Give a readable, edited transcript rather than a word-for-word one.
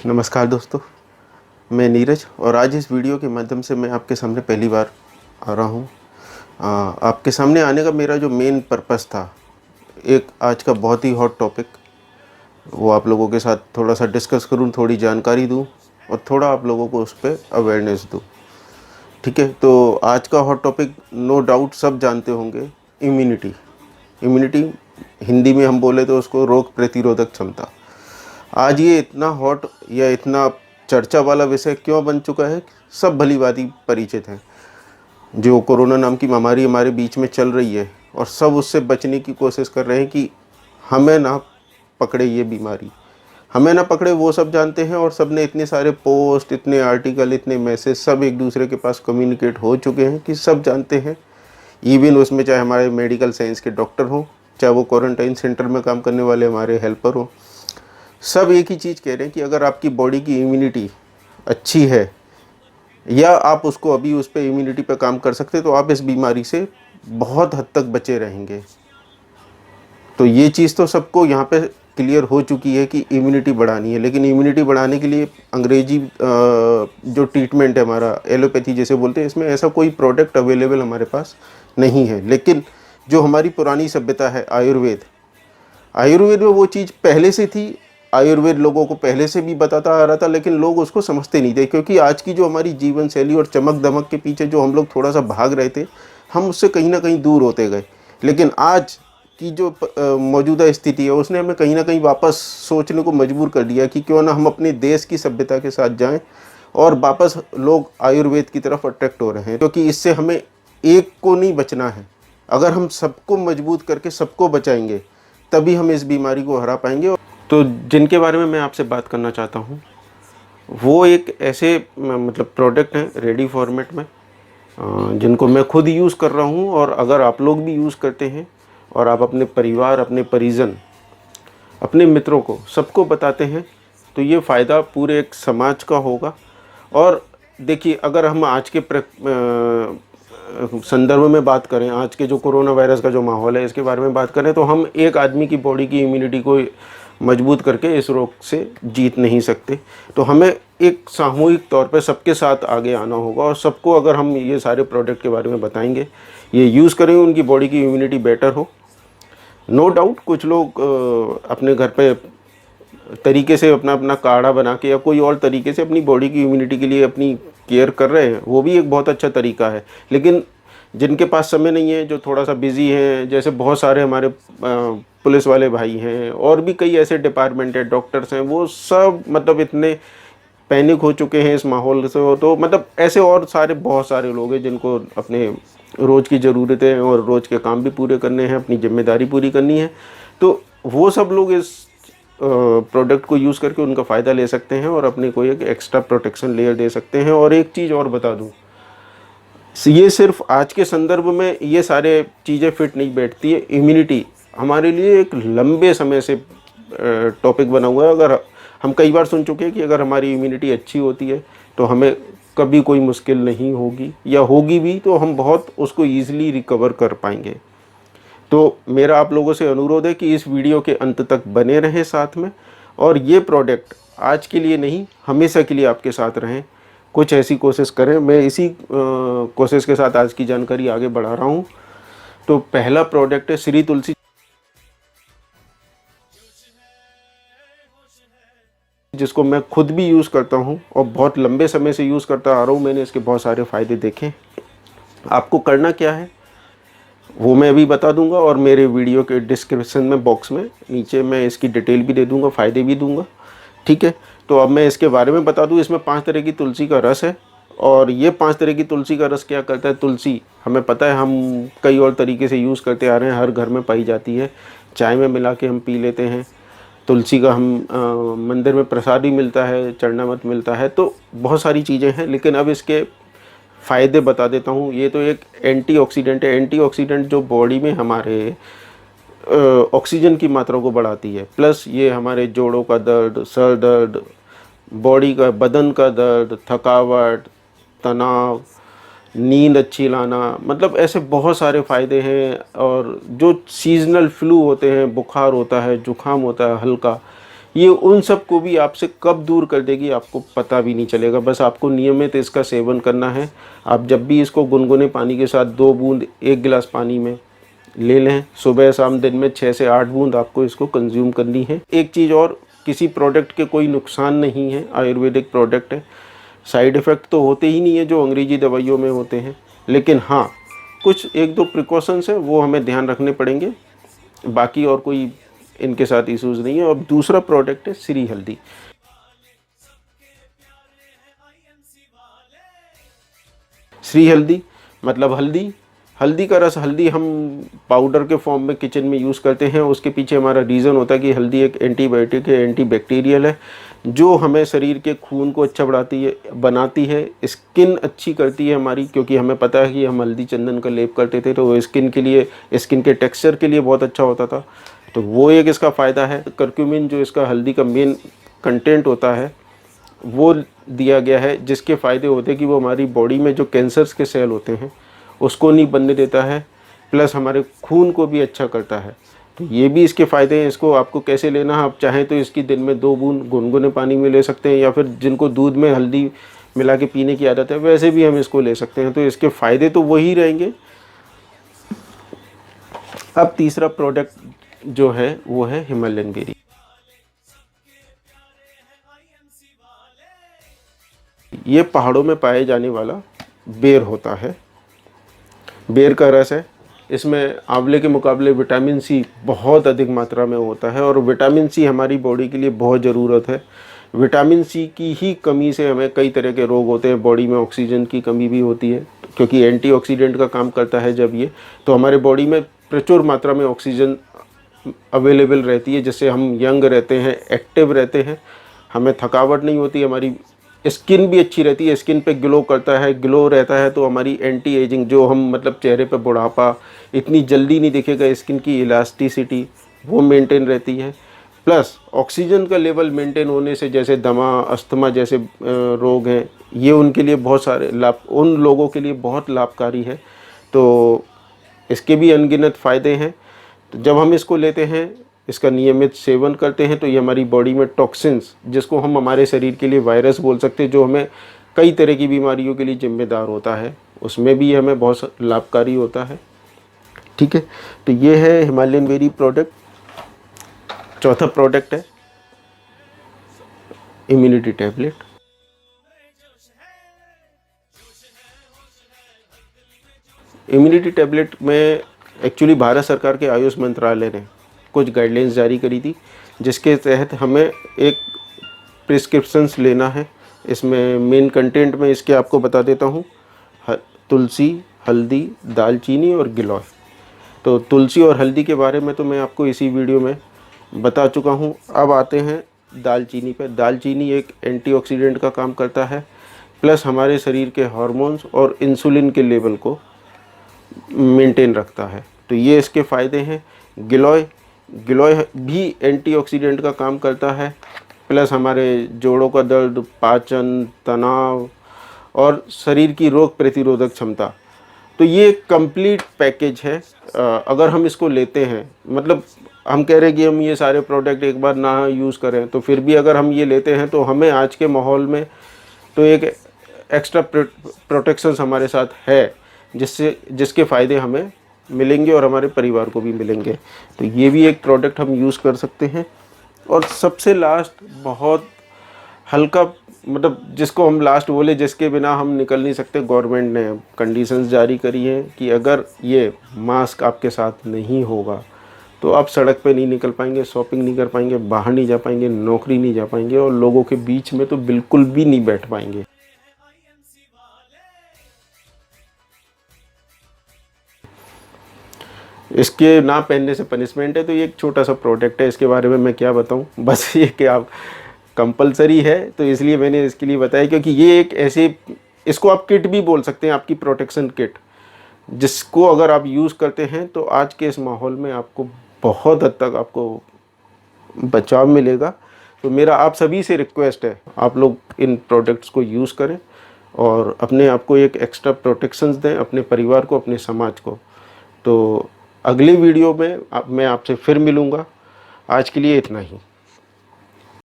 नमस्कार दोस्तों, मैं नीरज और आज इस वीडियो के माध्यम से मैं आपके सामने पहली बार आ रहा हूँ। आपके सामने आने का मेरा जो मेन पर्पस था, एक आज का बहुत ही हॉट टॉपिक, वो आप लोगों के साथ थोड़ा सा डिस्कस करूँ, थोड़ी जानकारी दूँ और थोड़ा आप लोगों को उस पर अवेयरनेस दूँ। ठीक है, तो आज का हॉट टॉपिक नो डाउट सब जानते होंगे, इम्यूनिटी। इम्यूनिटी हिंदी में हम बोले तो उसको रोग प्रतिरोधक क्षमता। आज ये इतना हॉट या इतना चर्चा वाला विषय क्यों बन चुका है, सब भलीभांति परिचित हैं। जो कोरोना नाम की महामारी हमारे बीच में चल रही है और सब उससे बचने की कोशिश कर रहे हैं कि हमें ना पकड़े ये बीमारी, हमें ना पकड़े, वो सब जानते हैं। और सब ने इतने सारे पोस्ट, इतने आर्टिकल, इतने मैसेज सब एक दूसरे के पास कम्युनिकेट हो चुके हैं कि सब जानते हैं। इवन उसमें चाहे हमारे मेडिकल साइंस के डॉक्टर हों, चाहे वो क्वारंटाइन सेंटर में काम करने वाले हमारे हेल्पर हों, सब एक ही चीज़ कह रहे हैं कि अगर आपकी बॉडी की इम्यूनिटी अच्छी है या आप उसको अभी उस पर इम्यूनिटी पे काम कर सकते, तो आप इस बीमारी से बहुत हद तक बचे रहेंगे। तो ये चीज़ तो सबको यहाँ पे क्लियर हो चुकी है कि इम्यूनिटी बढ़ानी है। लेकिन इम्यूनिटी बढ़ाने के लिए अंग्रेजी जो ट्रीटमेंट है हमारा, एलोपैथी जैसे बोलते हैं, इसमें ऐसा कोई प्रोडक्ट अवेलेबल हमारे पास नहीं है। लेकिन जो हमारी पुरानी सभ्यता है, आयुर्वेद में वो चीज़ पहले से थी। आयुर्वेद लोगों को पहले से भी बताता आ रहा था, लेकिन लोग उसको समझते नहीं थे, क्योंकि आज की जो हमारी जीवन शैली और चमक दमक के पीछे जो हम लोग थोड़ा सा भाग रहे थे, हम उससे कहीं ना कहीं दूर होते गए। लेकिन आज की जो मौजूदा स्थिति है, उसने हमें कहीं ना कहीं वापस सोचने को मजबूर कर दिया कि क्यों ना हम अपने देश की सभ्यता के साथ जाएं, और वापस लोग आयुर्वेद की तरफ अट्रैक्ट हो रहे हैं। क्योंकि इससे हमें एक को नहीं बचना है, अगर हम सबको मजबूत करके सबको बचाएंगे तभी हम इस बीमारी को हरा पाएंगे। तो जिनके बारे में मैं आपसे बात करना चाहता हूँ, वो एक ऐसे मतलब प्रोडक्ट हैं रेडी फॉर्मेट में, जिनको मैं खुद यूज़ कर रहा हूँ। और अगर आप लोग भी यूज़ करते हैं और आप अपने परिवार, अपने परिजन, अपने मित्रों को, सबको बताते हैं, तो ये फ़ायदा पूरे एक समाज का होगा। और देखिए, अगर हम आज के संदर्भ में बात करें, आज के जो कोरोना वायरस का जो माहौल है, इसके बारे में बात करें, तो हम एक आदमी की बॉडी की इम्यूनिटी को मजबूत करके इस रोग से जीत नहीं सकते। तो हमें एक सामूहिक तौर पे सबके साथ आगे आना होगा, और सबको अगर हम ये सारे प्रोडक्ट के बारे में बताएंगे, ये यूज़ करेंगे, उनकी बॉडी की इम्यूनिटी बेटर हो। नो डाउट कुछ लोग अपने घर पे तरीके से अपना अपना काढ़ा बना के या कोई और तरीके से अपनी बॉडी की इम्यूनिटी के लिए अपनी केयर कर रहे हैं, वो भी एक बहुत अच्छा तरीका है। लेकिन जिनके पास समय नहीं है, जो थोड़ा सा बिज़ी हैं, जैसे बहुत सारे हमारे पुलिस वाले भाई हैं, और भी कई ऐसे डिपार्टमेंट है, डॉक्टर्स हैं, वो सब मतलब इतने पैनिक हो चुके हैं इस माहौल से। तो मतलब ऐसे और सारे बहुत सारे लोग हैं जिनको अपने रोज़ की ज़रूरतें और रोज़ के काम भी पूरे करने हैं, अपनी जिम्मेदारी पूरी करनी है। तो वो सब लोग इस प्रोडक्ट को यूज़ करके उनका फ़ायदा ले सकते हैं और अपने को एक एक्स्ट्रा प्रोटेक्शन लेयर दे सकते हैं। और एक चीज़ और बता दूँ, ये सिर्फ आज के संदर्भ में ये सारे चीज़ें फिट नहीं बैठती है। इम्यूनिटी हमारे लिए एक लंबे समय से टॉपिक बना हुआ है। अगर हम कई बार सुन चुके हैं कि अगर हमारी इम्यूनिटी अच्छी होती है तो हमें कभी कोई मुश्किल नहीं होगी, या होगी भी तो हम बहुत उसको ईज़िली रिकवर कर पाएंगे। तो मेरा आप लोगों से अनुरोध है कि इस वीडियो के अंत तक बने रहें साथ में, और ये प्रोडक्ट आज के लिए नहीं, हमेशा के लिए आपके साथ रहें। कुछ ऐसी कोशिश करें। मैं इसी कोशिश के साथ आज की जानकारी आगे बढ़ा रहा हूँ। तो पहला प्रोडक्ट है श्री तुलसी, जिसको मैं खुद भी यूज़ करता हूँ और बहुत लंबे समय से यूज़ करता आ रहा हूँ। मैंने इसके बहुत सारे फ़ायदे देखे। आपको करना क्या है वो मैं अभी बता दूंगा, और मेरे वीडियो के डिस्क्रिप्शन में बॉक्स में नीचे मैं इसकी डिटेल भी दे दूंगा, फ़ायदे भी दूंगा। ठीक है, तो अब मैं इसके बारे में बता दूं। इसमें 5 तरह की तुलसी का रस है, और ये 5 तरह की तुलसी का रस क्या करता है। तुलसी हमें पता है, हम कई और तरीके से यूज़ करते आ रहे हैं, हर घर में पाई जाती है। चाय में मिला के हम पी लेते हैं। तुलसी का हम मंदिर में प्रसाद भी मिलता है, चरणामृत मिलता है, तो बहुत सारी चीज़ें हैं। लेकिन अब इसके फ़ायदे बता देता हूँ। ये तो एक एंटीऑक्सीडेंट है। एंटीऑक्सीडेंट जो बॉडी में हमारे ऑक्सीजन की मात्रा को बढ़ाती है। प्लस ये हमारे जोड़ों का दर्द, सर दर्द, बॉडी का, बदन का दर्द, थकावट, तनाव, नींद अच्छी लाना, मतलब ऐसे बहुत सारे फ़ायदे हैं। और जो सीजनल फ्लू होते हैं, बुखार होता है, जुखाम होता है हल्का, ये उन सब को भी आपसे कब दूर कर देगी आपको पता भी नहीं चलेगा। बस आपको नियमित इसका सेवन करना है। आप जब भी इसको गुनगुने पानी के साथ 2 बूंद 1 गिलास पानी में ले लें, सुबह शाम दिन में 6 से 8 बूंद आपको इसको कंज्यूम करनी है। एक चीज़ और, किसी प्रोडक्ट के कोई नुकसान नहीं है, आयुर्वेदिक प्रोडक्ट है, साइड इफ़ेक्ट तो होते ही नहीं है जो अंग्रेजी दवाइयों में होते हैं, लेकिन हाँ कुछ 1-2 प्रिकॉशंस है वो हमें ध्यान रखने पड़ेंगे, बाकी और कोई इनके साथ इश्यूज़ नहीं है। और दूसरा प्रोडक्ट है श्री हल्दी। श्री हल्दी मतलब हल्दी, हल्दी का रस, हल्दी हम पाउडर के फॉर्म में किचन में यूज़ करते हैं। उसके पीछे हमारा रीज़न होता है कि हल्दी एक एंटीबायोटिक है, एंटीबैक्टीरियल है, जो हमें शरीर के खून को अच्छा बनाती है, स्किन अच्छी करती है हमारी, क्योंकि हमें पता है कि हम हल्दी चंदन का लेप करते थे तो वो स्किन के लिए, स्किन के टेक्सचर के लिए बहुत अच्छा होता था। तो वो एक इसका फ़ायदा है। करक्यूमिन जो इसका हल्दी का मेन कंटेंट होता है वो दिया गया है, जिसके फ़ायदे होते हैं कि वो हमारी बॉडी में जो कैंसर्स के सेल होते हैं उसको नहीं बनने देता है, प्लस हमारे खून को भी अच्छा करता है। तो ये भी इसके फ़ायदे हैं। इसको आपको कैसे लेना है, आप चाहें तो इसकी दिन में 2 बूंद गुनगुने पानी में ले सकते हैं, या फिर जिनको दूध में हल्दी मिला के पीने की आदत है वैसे भी हम इसको ले सकते हैं। तो इसके फ़ायदे तो वही रहेंगे। अब तीसरा प्रोडक्ट जो है वो है हिमालयन बेरी। ये पहाड़ों में पाए जाने वाला बेर होता है, बेर का रस है। इसमें आंवले के मुकाबले विटामिन सी बहुत अधिक मात्रा में होता है, और विटामिन सी हमारी बॉडी के लिए बहुत ज़रूरत है। विटामिन सी की ही कमी से हमें कई तरह के रोग होते हैं, बॉडी में ऑक्सीजन की कमी भी होती है, क्योंकि एंटीऑक्सीडेंट का काम करता है जब ये, तो हमारे बॉडी में प्रचुर मात्रा में ऑक्सीजन अवेलेबल रहती है, जिससे हम यंग रहते हैं, एक्टिव रहते हैं, हमें थकावट नहीं होती, हमारी स्किन भी अच्छी रहती है, स्किन पे ग्लो करता है, ग्लो रहता है तो हमारी एंटी एजिंग, जो हम मतलब चेहरे पे बुढ़ापा इतनी जल्दी नहीं दिखेगा, स्किन की इलास्टिसिटी वो मेंटेन रहती है। प्लस ऑक्सीजन का लेवल मेंटेन होने से, जैसे दमा, अस्थमा जैसे रोग हैं, ये उनके लिए बहुत सारे लाभ, उन लोगों के लिए बहुत लाभकारी है। तो इसके भी अनगिनत फ़ायदे हैं। तो जब हम इसको लेते हैं, इसका नियमित सेवन करते हैं, तो ये हमारी बॉडी में टॉक्सिन्स, जिसको हम हमारे शरीर के लिए वायरस बोल सकते हैं, जो हमें कई तरह की बीमारियों के लिए जिम्मेदार होता है, उसमें भी हमें बहुत लाभकारी होता है। ठीक है, तो ये है हिमालयन बेरी प्रोडक्ट। चौथा प्रोडक्ट है इम्यूनिटी टैबलेट। इम्यूनिटी टैबलेट में एक्चुअली भारत सरकार के आयुष मंत्रालय ने कुछ गाइडलाइंस जारी करी थी, जिसके तहत हमें एक प्रिस्क्रिप्शंस लेना है। इसमें मेन कंटेंट में इसके आपको बता देता हूँ, तुलसी, हल्दी, दालचीनी और गिलोय। तो तुलसी और हल्दी के बारे में तो मैं आपको इसी वीडियो में बता चुका हूँ। अब आते हैं दालचीनी पे। दालचीनी एक एंटीऑक्सीडेंट का काम करता है, प्लस हमारे शरीर के हार्मोन्स और इंसुलिन के लेवल को मेंटेन रखता है। तो ये इसके फ़ायदे हैं। गिलोय भी एंटीऑक्सीडेंट का काम करता है, प्लस हमारे जोड़ों का दर्द, पाचन, तनाव और शरीर की रोग प्रतिरोधक क्षमता। तो ये कंप्लीट पैकेज है। अगर हम इसको लेते हैं, मतलब हम कह रहे हैं कि हम ये सारे प्रोडक्ट एक बार ना यूज़ करें, तो फिर भी अगर हम ये लेते हैं तो हमें आज के माहौल में तो एक एक्स्ट्रा प्रोटेक्शंस हमारे साथ है, जिसके फ़ायदे हमें मिलेंगे और हमारे परिवार को भी मिलेंगे। तो ये भी एक प्रोडक्ट हम यूज़ कर सकते हैं। और सबसे लास्ट, बहुत हल्का, मतलब जिसको हम लास्ट बोले, जिसके बिना हम निकल नहीं सकते, गवर्नमेंट ने कंडीशंस जारी करी हैं कि अगर ये मास्क आपके साथ नहीं होगा तो आप सड़क पे नहीं निकल पाएंगे, शॉपिंग नहीं कर पाएंगे, बाहर नहीं जा पाएंगे, नौकरी नहीं जा पाएंगे, और लोगों के बीच में तो बिल्कुल भी नहीं बैठ पाएंगे। इसके ना पहनने से पनिशमेंट है। तो ये एक छोटा सा प्रोडक्ट है, इसके बारे में मैं क्या बताऊं, बस ये कि आप कंपलसरी है, तो इसलिए मैंने इसके लिए बताया, क्योंकि ये एक ऐसे, इसको आप किट भी बोल सकते हैं, आपकी प्रोटेक्शन किट, जिसको अगर आप यूज़ करते हैं तो आज के इस माहौल में आपको बहुत हद तक आपको बचाव मिलेगा। तो मेरा आप सभी से रिक्वेस्ट है, आप लोग इन प्रोडक्ट्स को यूज़ करें और अपने आप को एक एक्स्ट्रा प्रोटेक्शंस दें, अपने परिवार को, अपने समाज को। तो अगली वीडियो में मैं आपसे फिर मिलूँगा। आज के लिए इतना ही।